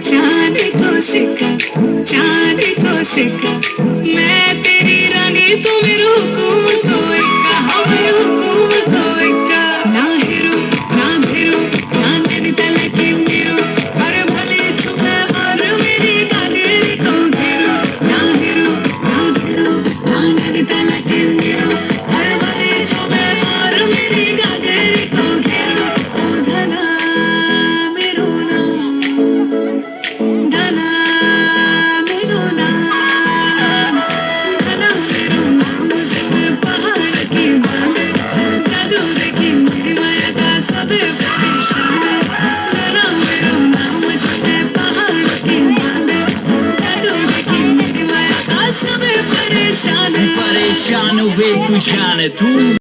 चांद को सिक्का, चांद को सिक्का, मैं तेरी रानी तू मेरू हुकूम को इक्का, हाँ मेरू हुकूम को इक्का। ना हिरू ना भिरू ना नैनीताल की मीरू, हर भले छुपे और मेरी गागरी को घेरू। ना हिरू ना भिरू ना नैनीताल की मीरू, हर भले छुपे और मेरी गागरी को घेरू। ओ धना मेरो नाम, धना मेरो नाम, धना मेरो नाम से पहाड़ की बात, जादू देखी मेरी माया का सब परेशान। धना मेरो नाम से पहाड़ की बात, जादू देखी मेरी माया का सब परेशान। परेशान हुए तू जाने तू